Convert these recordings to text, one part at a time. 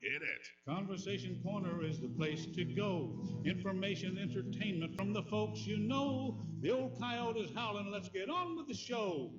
Hit it. Conversation Corner is the place to go. Information, entertainment from the folks you know. The old coyote is howling. Let's get on with the show.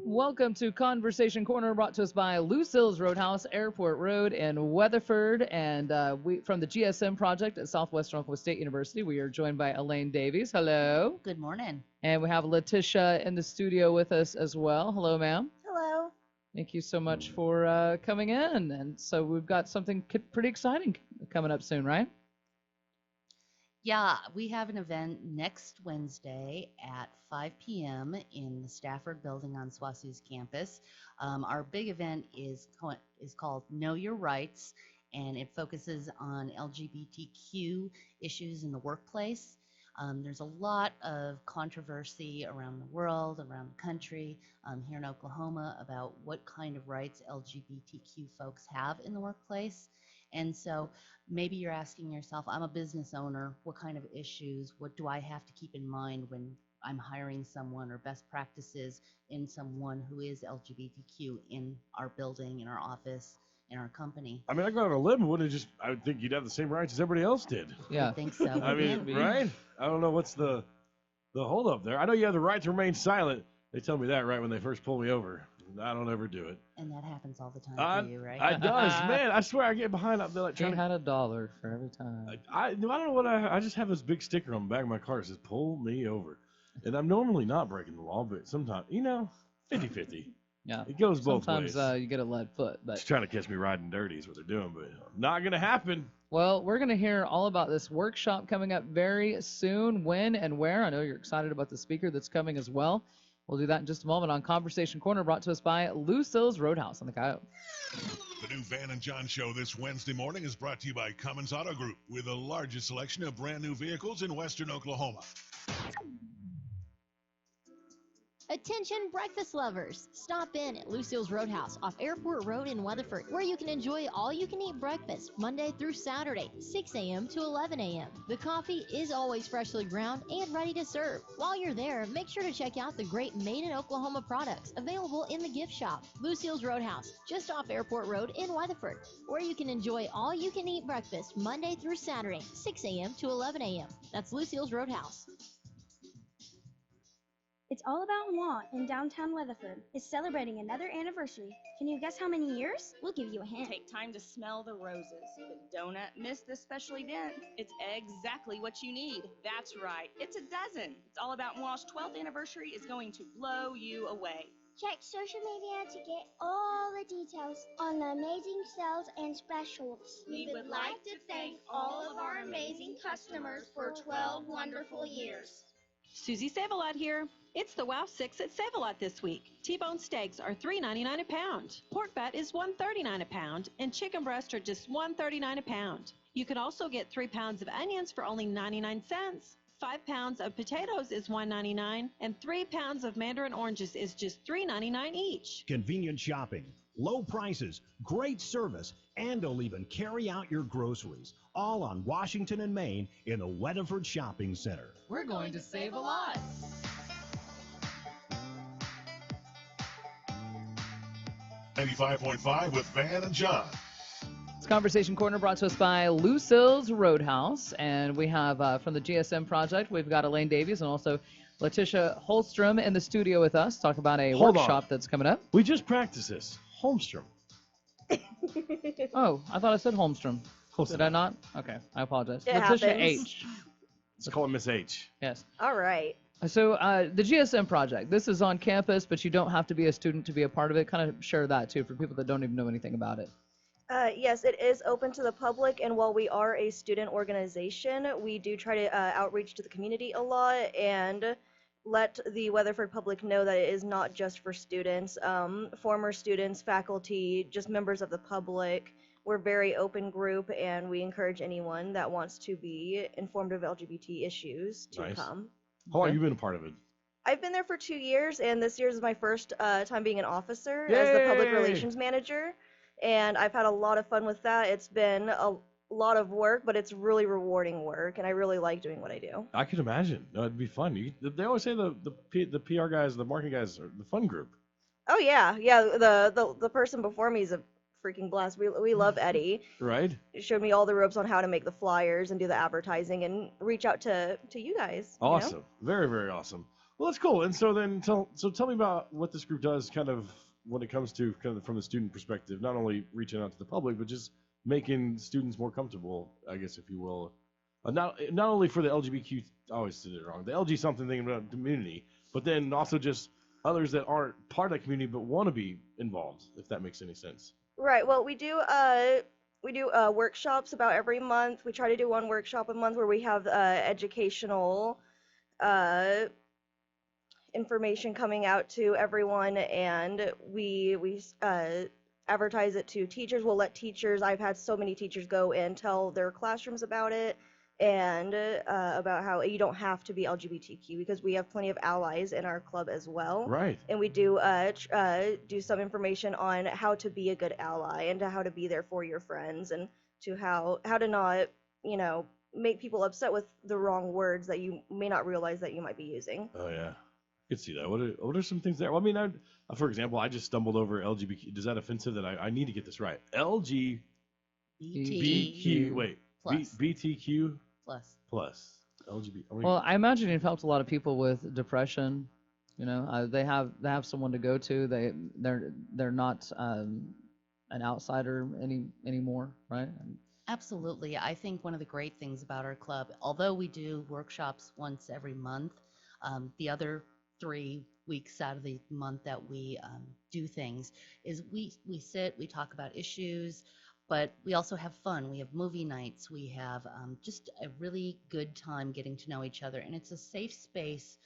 Welcome to Conversation Corner, brought to us by Lucille's Roadhouse, Airport Road in Weatherford, and we from the GSM project at Southwestern Oklahoma State University. We are joined by Elaine Davies. Hello. Good morning. And we have Letitia in the studio with us as well. Hello, ma'am. Hello. Thank you so much for coming in. And so we've got something pretty exciting coming up soon, right? Yeah, we have an event next Wednesday at 5 p.m. in the Stafford building on SWASU's campus. Our big event is called Know Your Rights, and it focuses on LGBTQ issues in the workplace. There's a lot of controversy around the world, around the country, here in Oklahoma about what kind of rights LGBTQ folks have in the workplace. And so maybe you're asking yourself, I'm a business owner, what kind of issues, what do I have to keep in mind when I'm hiring someone, or best practices in someone who is LGBTQ in our building, in our office, in our company? I mean, I go on a limb. I would think you'd have the same rights as everybody else did. Yeah. I think so. I mean, right? I don't know what's the hold up there. I know you have the right to remain silent. They tell me that right when they first pull me over. I don't ever do it. And that happens all the time for you, right? It does, man. I swear I get behind. I'm like He trying had $1 for every time. I don't know what I just have this big sticker on the back of my car that says "Pull me over," and I'm normally not breaking the law, but sometimes 50-50. Yeah. It goes both Sometimes ways. you get a lead foot, but Just trying to catch me riding dirty is what they're doing, but not gonna happen. well, we're going to hear all about this workshop coming up very soon. When and where? I know you're excited about the speaker that's coming as well. We'll do that in just a moment on Conversation Corner, brought to us by Lucille's Roadhouse on the Coyote. The new Van and John show this Wednesday morning is brought to you by Cummins Auto Group, with the largest selection of brand new vehicles in western Oklahoma. Attention breakfast lovers. Stop in at Lucille's Roadhouse off Airport Road in Weatherford, where you can enjoy all-you-can-eat breakfast Monday through Saturday, 6 a.m. to 11 a.m. The coffee is always freshly ground and ready to serve. While you're there, make sure to check out the great made-in-Oklahoma products available in the gift shop. Lucille's Roadhouse, just off Airport Road in Weatherford, where you can enjoy all-you-can-eat breakfast Monday through Saturday, 6 a.m. to 11 a.m. That's Lucille's Roadhouse. It's All About Moi in downtown Weatherford is celebrating another anniversary. Can you guess how many years? We'll give you a hint. Take time to smell the roses, but don't miss this special event. It's exactly what you need. That's right, it's a dozen. It's All About Moi's 12th anniversary is going to blow you away. Check social media to get all the details on the amazing sales and specials. We would like to thank all of our amazing customers for 12 wonderful years. Susie Save-A-Lot here. It's the Wow 6 at Save-A-Lot this week. T-bone steaks are $3.99 a pound. Pork fat is $1.39 a pound, and chicken breasts are just $1.39 a pound. You can also get 3 pounds of onions for only 99 cents. 5 pounds of potatoes is $1.99, and 3 pounds of mandarin oranges is just $3.99 each. Convenient shopping, low prices, great service, and they'll even carry out your groceries, all on Washington and Main in the Weatherford Shopping Center. We're going to save a lot. 95.5 with Van and John. It's Conversation Corner, brought to us by Lucille's Roadhouse. And we have, from the GSM project, we've got Elaine Davies and also Letitia Holstrom in the studio with us. Talk about a workshop that's coming up. We just practiced this. Holmstrom. Oh, I thought I said Holmstrom. Close Did enough. I not? Okay, I apologize. It Letitia happens. H. Let's call it Miss H. Yes. All right. So the GSM project, this is on campus, but you don't have to be a student to be a part of it. Kind of share that, too, for people that don't even know anything about it. Yes, it is open to the public, and while we are a student organization, we do try to outreach to the community a lot and let the Weatherford public know that it is not just for students. Former students, faculty, just members of the public. We're a very open group, and we encourage anyone that wants to be informed of LGBT issues to Nice. come. How long have you been a part of it? I've been there for 2 years, and this year is my first time being an officer as the public Yay! relations manager. And I've had a lot of fun with that. It's been a lot of work, but it's really rewarding work, and I really like doing what I do. I could imagine. No, it'd be fun. They always say the PR guys, the marketing guys are the fun group. Oh yeah, the person before me is a freaking blast. We love Eddie. Right. He showed me all the ropes on how to make the flyers and do the advertising and reach out to you guys. Awesome. You know? Very, very awesome. Well, that's cool. And so then tell me about what this group does kind of when it comes to kind of from the student perspective, not only reaching out to the public, but just making students more comfortable, I guess, if you will. Not only for the LGBTQ, I always did it wrong, the LG something thing about the community, but then also just others that aren't part of that community but want to be involved, if that makes any sense. Right. Well, we do workshops about every month. We try to do one workshop a month where we have educational information coming out to everyone, and we advertise it to teachers. We'll let teachers. I've had so many teachers go and tell their classrooms about it, and about how you don't have to be LGBTQ because we have plenty of allies in our club as well. Right. And we do do some information on how to be a good ally and to how to be there for your friends and to how to not, make people upset with the wrong words that you may not realize that you might be using. Oh yeah, I could see that. What are some things there? Well, I mean, for example, I just stumbled over LGBT. Is that offensive? That I need to get this right. LGBTQ. Wait. Plus. BTQ. Plus. LGBT. Well, I imagine you've helped a lot of people with depression. They have someone to go to. They're not an outsider anymore, right? Absolutely. I think one of the great things about our club, although we do workshops once every month, the other 3 weeks out of the month that we do things is we sit, we talk about issues, but we also have fun. We have movie nights. We have just a really good time getting to know each other. And it's a safe space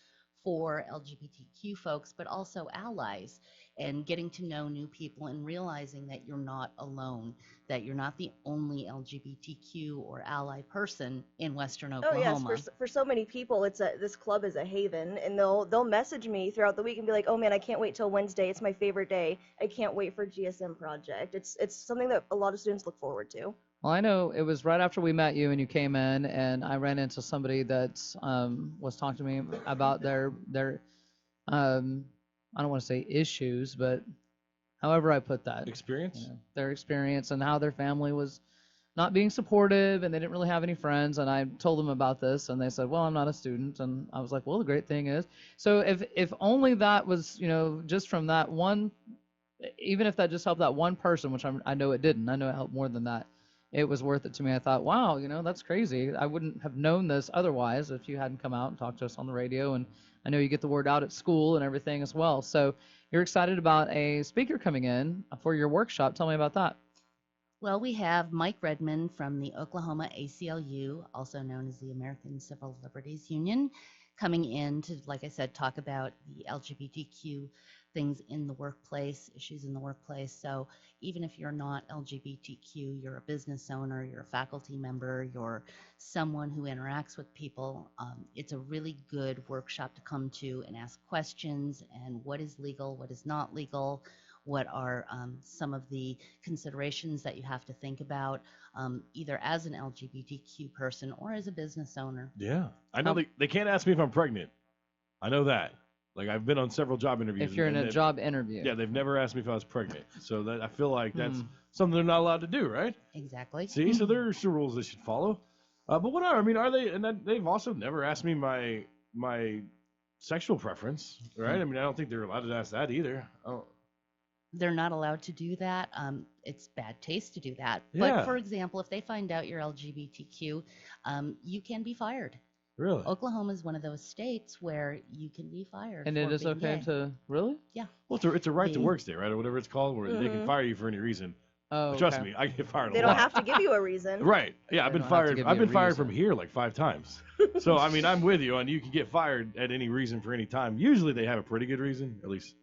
for LGBTQ folks, but also allies, and getting to know new people and realizing that you're not alone, that you're not the only LGBTQ or ally person in Western Oklahoma. Oh yes, for so many people, this club is a haven, and they'll message me throughout the week and be like, "Oh man, I can't wait till Wednesday. It's my favorite day. I can't wait for GSM project." It's something that a lot of students look forward to. Well, I know it was right after we met you and you came in, and I ran into somebody that was talking to me about their I don't want to say issues, but however I put that. Experience? Their experience and how their family was not being supportive and they didn't really have any friends. And I told them about this and they said, well, I'm not a student. And I was like, well, the great thing is, so if only that was, just from that one, even if that just helped that one person, which I know it didn't, I know it helped more than that. It was worth it to me. I thought, wow, that's crazy. I wouldn't have known this otherwise if you hadn't come out and talked to us on the radio. And I know you get the word out at school and everything as well. So you're excited about a speaker coming in for your workshop. Tell me about that. Well, we have Mike Redmond from the Oklahoma ACLU, also known as the American Civil Liberties Union, coming in to, like I said, talk about the LGBTQ things in the workplace, issues in the workplace. So even if you're not LGBTQ, you're a business owner, you're a faculty member, you're someone who interacts with people, it's a really good workshop to come to and ask questions and what is legal, what is not legal, what are some of the considerations that you have to think about, either as an LGBTQ person or as a business owner. Yeah. I know they can't ask me if I'm pregnant. I know that. Like, I've been on several job interviews. If you're in a job interview. Yeah, they've never asked me if I was pregnant. So I feel like that's something they're not allowed to do, right? Exactly. See, so there are some rules they should follow. But what are they? And they've also never asked me my sexual preference, right? I mean, I don't think they're allowed to ask that either. They're not allowed to do that. It's bad taste to do that. Yeah. But for example, if they find out you're LGBTQ, you can be fired. Really? Oklahoma is one of those states where you can be fired. And for it is being okay gay. to really? Yeah. Well, it's a right to work state, right? Or whatever it's called, where they can fire you for any reason. Oh, Trust okay. me, I get fired a lot. They don't have to give you a reason. Right. Yeah, I've been fired. I've been fired from here like 5 times. So I mean, I'm with you, and you can get fired at any reason for any time. Usually, they have a pretty good reason. At least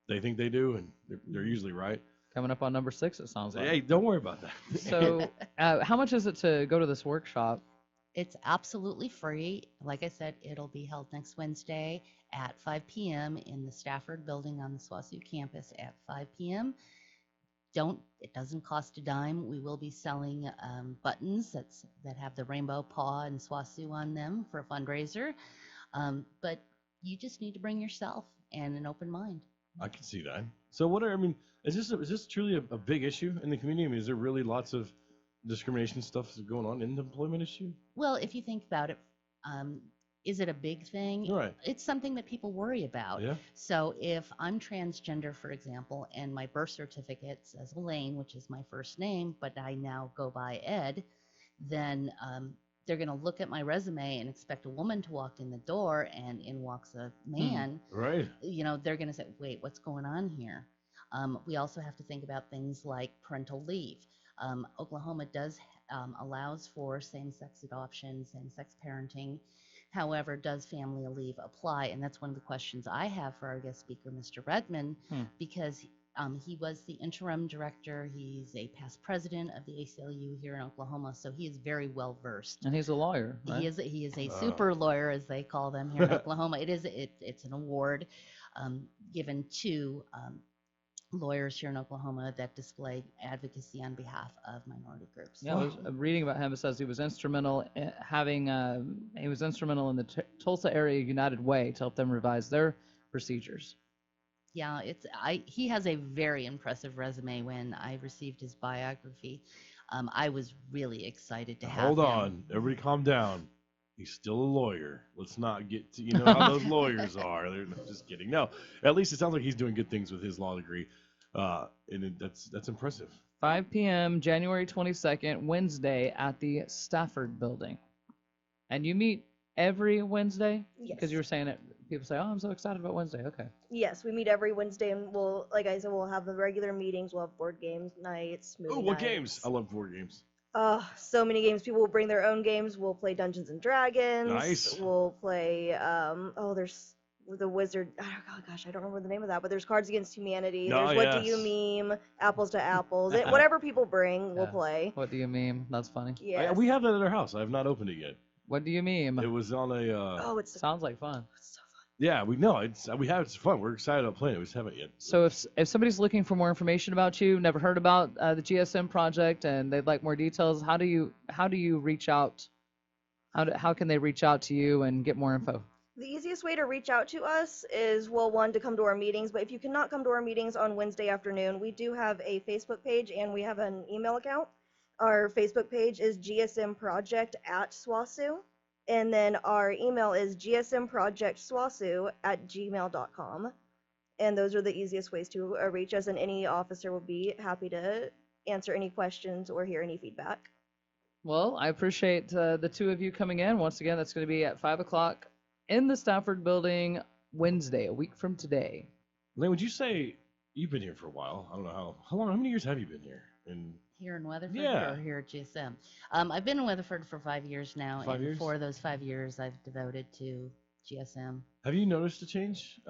they think they do, and they're usually right. Coming up on number 6, it sounds like. Hey, don't worry about that. So, how much is it to go to this workshop? It's absolutely free. Like I said, it'll be held next Wednesday at 5 p.m. in the Stafford building on the SWASU campus at 5 p.m. It doesn't cost a dime. We will be selling buttons that have the rainbow paw and SWASU on them for a fundraiser. But you just need to bring yourself and an open mind. I can see that. So is this truly a big issue in the community? I mean, is there really lots of discrimination stuff going on in the employment issue? Well, if you think about it, is it a big thing? Right. It's something that people worry about. Yeah. So if I'm transgender, for example, and my birth certificate says Elaine, which is my first name, but I now go by Ed, then they're going to look at my resume and expect a woman to walk in the door, and in walks a man. Right. They're going to say, wait, what's going on here? We also have to think about things like parental leave. Oklahoma does allows for same-sex adoption, same-sex parenting. However, does family leave apply? And that's one of the questions I have for our guest speaker, Mr. Redman, because he was the interim director. He's a past president of the ACLU here in Oklahoma, so he is very well versed. And he's a lawyer, right? He is a super lawyer, as they call them here in Oklahoma. It's an award given to lawyers here in Oklahoma that display advocacy on behalf of minority groups. Yeah, I was reading about him. It says he was instrumental in the Tulsa Area United Way to help them revise their procedures. Yeah, he has a very impressive resume. When I received his biography, I was really excited to have him. Hold on, everybody calm down. He's still a lawyer. Let's not get to, how those lawyers are. They're just kidding. No, at least it sounds like he's doing good things with his law degree. That's impressive. 5 p.m. January 22nd, Wednesday at the Stafford Building. And you meet every Wednesday? Yes. Because you were saying it. People say, "Oh, I'm so excited about Wednesday." Okay. Yes, we meet every Wednesday, and like I said, we'll have the regular meetings. We'll have board games nights, movie what nights. games? I love board games. So many games. People will bring their own games. We'll play Dungeons and Dragons. Nice. We'll play, there's the Wizard. Oh gosh, I don't remember the name of that, but there's Cards Against Humanity. There's What Do You Meme? Apples to Apples. Whatever people bring, we'll play. What do you meme? That's funny. Yeah. We have that at our house. I have not opened it yet. What do you meme? It was on a. Sounds like fun. Yeah, it's fun. We're excited about playing it. We just haven't yet. So if somebody's looking for more information about you, never heard about the GSM project, and they'd like more details, how do you reach out? How can they reach out to you and get more info? The easiest way to reach out to us is, one, to come to our meetings, but if you cannot come to our meetings on Wednesday afternoon, we do have a Facebook page and we have an email account. Our Facebook page is gsmproject@swasu. And then our email is gsmprojectswasu@gmail.com. And those are the easiest ways to reach us, and any officer will be happy to answer any questions or hear any feedback. Well, I appreciate the two of you coming in. Once again, that's going to be at 5 o'clock in the Stafford Building Wednesday, a week from today. Lane, would you say you've been here for a while? I don't know how long. How many years have you been here? Here in Weatherford Yeah. or here at GSM? I've been in Weatherford for 5 years now. 5 years? For those 5 years, I've devoted to GSM. Have you noticed a change?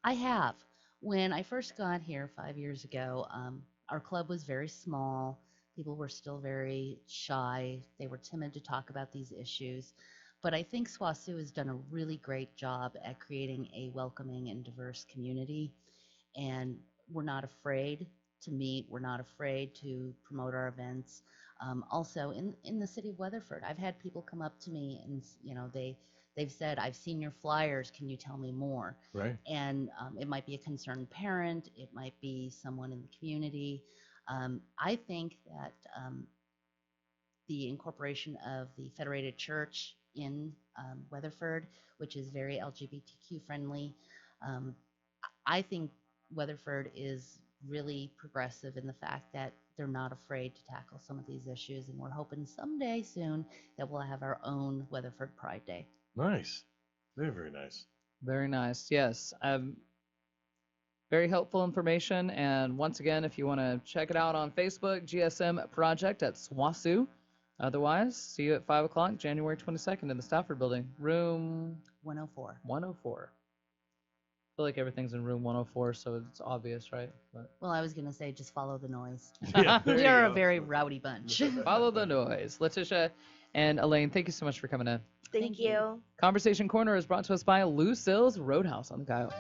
I have. When I first got here 5 years ago, our club was very small. People were still very shy. They were timid to talk about these issues. But I think SWASU has done a really great job at creating a welcoming and diverse community. And we're not afraid to meet. We're not afraid to promote our events. Also, in the city of Weatherford, I've had people come up to me and they've said, "I've seen your flyers. Can you tell me more?" Right. And it might be a concerned parent. It might be someone in the community. I think that the incorporation of the Federated Church in Weatherford, which is very LGBTQ friendly, I think Weatherford is really progressive in the fact that they're not afraid to tackle some of these issues, and we're hoping someday soon that we'll have our own Weatherford Pride Day. Nice. Very, very nice. Very nice. Yes. Very helpful information. And once again, if you want to check it out on Facebook, GSM Project at SWASU. Otherwise, see you at 5 o'clock, January 22nd in the Stafford Building, room 104. 104. I feel like everything's in room 104, so it's obvious, right? But Well, I was going to say just follow the noise. Yeah, there We you are a go. very rowdy bunch. follow the noise. Letitia and Elaine, thank you so much for coming in. Thank you. Conversation Corner is brought to us by Lucille's Roadhouse on the Kyle.